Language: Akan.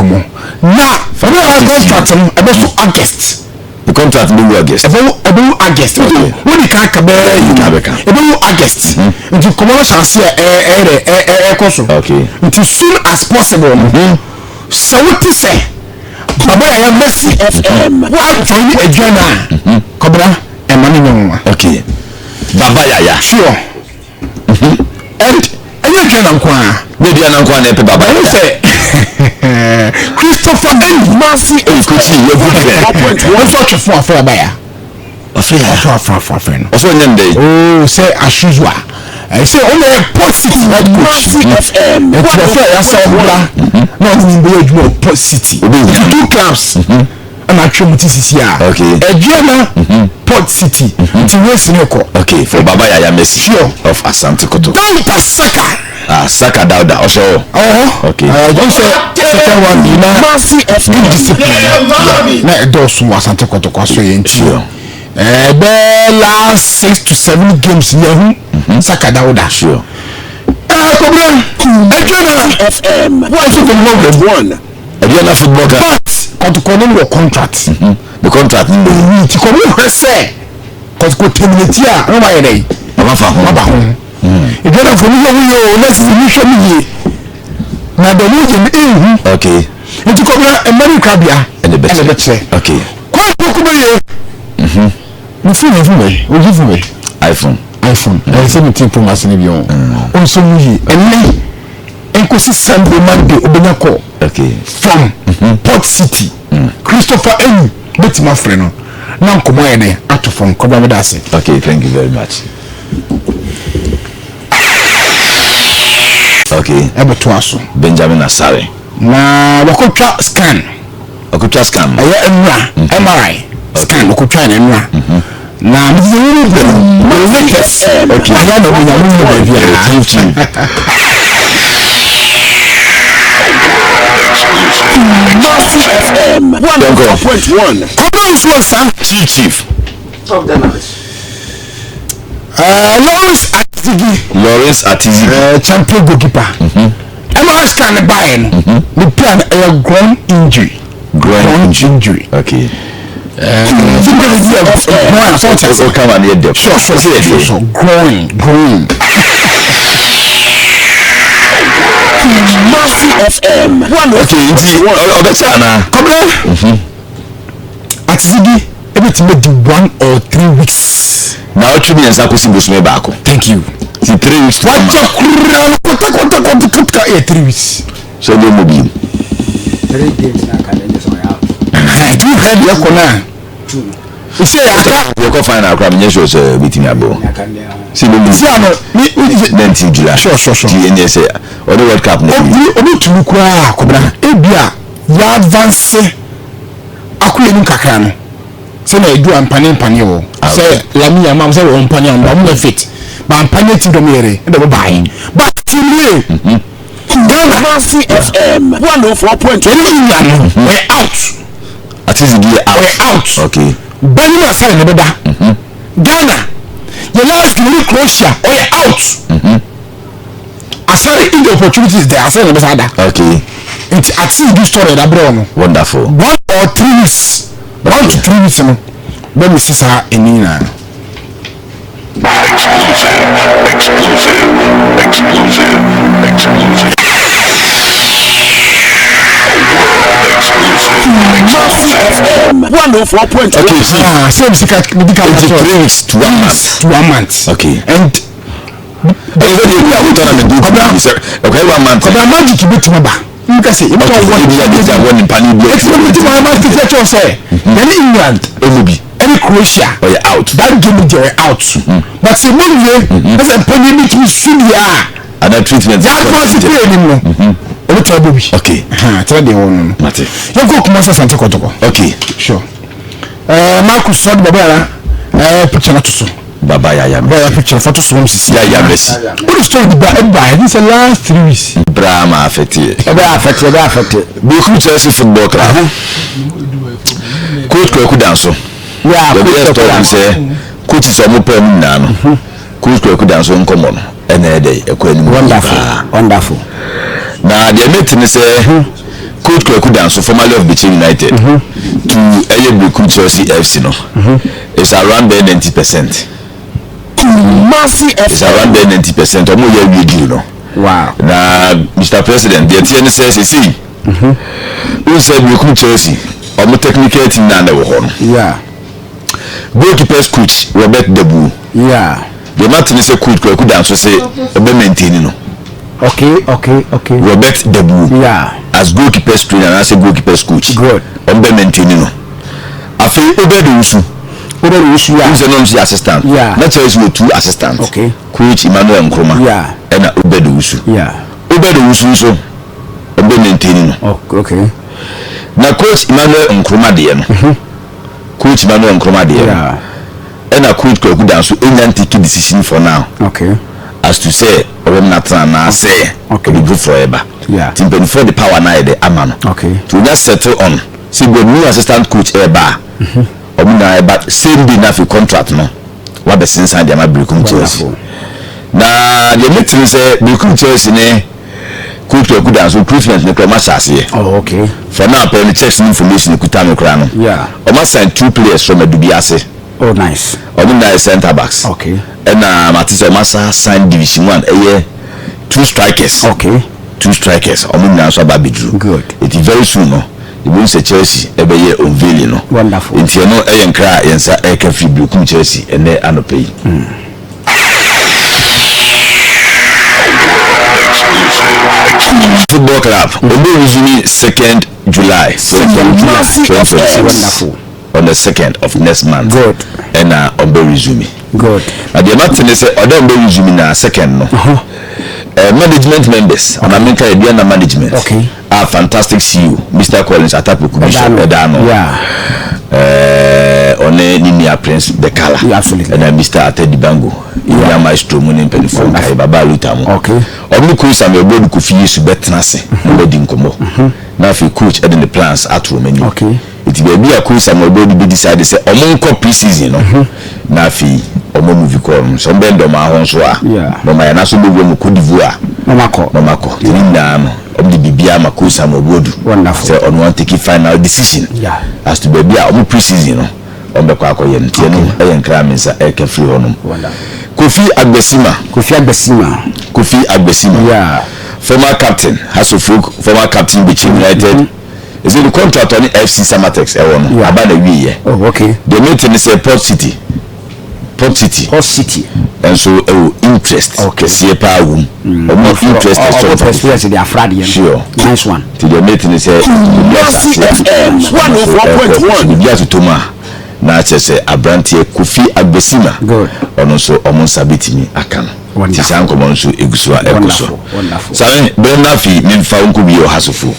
komo na for the contract no ebe so August the contract be August ebe August when you can come ebe August nti komo no chance koso okay nti soon as possible so what is say baba ya Messi FM what for you Adxuana kobra e mani nwa okay baba Yayah sure and Adxuana nkwa Adxuana nkwa na pe baba say Christopher and Mercy Kuti you good friend one such for abaya afraid also name day oh say as usual I say only positive Mercy FM it's your friend no in the age of positive two clubs and actually this here okay Adxuana Port City to West Noko okay for baba Yayah Messi of asantekotoko Dauda Saaka Saaka Dauda also okay don't say second one Mercy FM discipline na those who asantekotoko so yenti the last 6 to 7 games here Saaka Dauda sure problem Adxuana FM what is the number one Adxuana football but Kotoko no contract the contract ti ko mo say Kotoko terminate ya no ma yere baba fa ho Adxuana for me yo let's finish me na the region okay nti ko na America bia and the best okay ko be ye no phone iPhone I 17 Pro Max ni bi on so mu yi enne enkosi Sunday Monday obenya call okay from Port City Christopher Enu bet my friend no na nkomo ye ne ato from koba me dase okay thank you very much okay ebe to aso Benjamin Asare na wakotwa scan aye enra MRI scan wakotwa na enra na mzuri okay ya no nya mu bia Mercy FM 1.1 Comment jouer ça chief of the night Lawrence at Zigi champion goalkeeper MRI scan by the plan a groin injury okay come on here sure groin Mercy FM 1.1 come at Zigi everything be 1 or 3 weeks now what you mean sakosi bosume baako thank you 3 weeks what you 3 weeks so no mobile 3 games na calendar so out you heard your corner you say you go find out crime yes so meeting abo see no me 19 July sure you say or the World Cup no obi tunu kwa kobra ebia ya advance akule nu kakra no say na edu ampane wo say lami amam say wo ampane am na fit ba ampane ti do mere e do buy but tinu Ghana Mercy FM 104.1 we out at Zigi out okay Benny na say ne beda Ghana the last game Croatia out Asante in the opportunities there Asante be sada okay it at this story that bro no wonderful 1 or 3 weeks 1 to 3 weeks no let me see sa enina FM 104.1 okay same sika medical 3 weeks to 1 month okay and okay 1 month but magic bit number you can say one in pani block say England any Croatia out that game they were out but say money as a pandemic is sudia and that treatment okay tell the one mate you go come asantekotoko okay sure Marcus Sod baba picture na to so baba Yayah picture photo so msi Yayah Messi what is story ba this last 3 weeks drama affected be coach Chelsea football club coach Kotoko danso yeah coach say coach is omo pem na no coach Kotoko danso nkomo no ene dey ekọ ani wonderful na the meeting say Coach Kweku Danso, formerly of Bichi United, to Eyebrekum Chelsea FC, no, it's around there 90%. It's around there 90%. Or more you know. Wow. Now, Mr. President, the TN says, you see, who said Brekum Chelsea, or more technical team than the one. Yeah. Goalkeeper's coach, Robert Debu. Yeah. The Martin is a coach, Kweku Danso say, be maintaining, no. Okay. Robert Debu. Yeah. As goalkeeper's trainer and as a goalkeeper's coach. Good. On be maintaining, no. I feel Obedusu. Yeah. Who's a non-assistant? Yeah. Not just with 2 assistants. Okay. Coach Emmanuel Nkrumah. Yeah. And Obedusu. Yeah. Obedusu so on be maintaining. Okay. Now Coach Emmanuel Nkrumah there. Coach Emmanuel Nkrumah there. Yeah. And a coach Kweku Danso any take decision for now. Okay. As to say, or not na say, okay, we go forever. Yeah. Timpen for the power na the amano. Okay. To just settle on. See, the new assistant coach eba. Omuna eba same day na fi contract no. What be since and my Brekum Chelsea. Na the meeting say Brekum Chelsea ne coach Kweku Danso recruitment ne kra matches here. Oh, okay. For now, pen checks information kuta me kra no. Yeah. Oma sign 2 players from Adubiase. Oh, nice. Omuna center backs. Okay. And Matisa Massa signed Division 1 a year 2 strikers. Okay. 2 strikers. Omuna so babidru. Good. It is very soon no. The won say Chelsea every year unveiling no. Wonderful. Inti no enkra yensa free Brekum Chelsea and they anope. Football club. Obe resume 2nd July. 2026. Wonderful. On the 2nd of next month. Good. And Obe resume. Good. Now the Martin say Obe resume na 2nd no. Management members on America Ediana management. Okay. Our fantastic CEO, Mr. Collins Atapu Bishop Edano. Yeah. On Ninia Prince the Kala. Yeah, absolutely. And Mr. Atedi Bango. Yeah, maestro Munin Penifon Baba Lutamo. Okay. Omni coach am ebo ku fi su betnase na bedi nkomo. Na fi coach edin the plans atro menu. Okay. It be a coach am ebo be decide say omon ko pre-season no. Na fi omo movie call so bendo ma ho so a. No ma na so be mu Cote d'Ivoire. Mama ko. Ni na no. Omdi bibia ma coach am ebo du. Wonderful. Say on one take final decision. Yeah. As to be a omo pre-season no. Ombe kwa akoye ntie no eyenkra mensa eke free honum. Wonderful. Kofi Agbesima. Yeah. Former captain, heartsofoak, former captain Bichi United. Is in the contract on the FC Samatex. Yeah. About a year. Oh, okay. The meeting is a Port City. And so, interest. Okay. See a power room. Or more interest. Sure. Nice one. To the meeting is a Toma. Na chese abrantie Kofi Agbesima. Good. Ono so omo sabitimi akano. Tisa nkomo nso egusua ekoso. Wonderful. Sabe be na fi memfa nko bi o hasofo.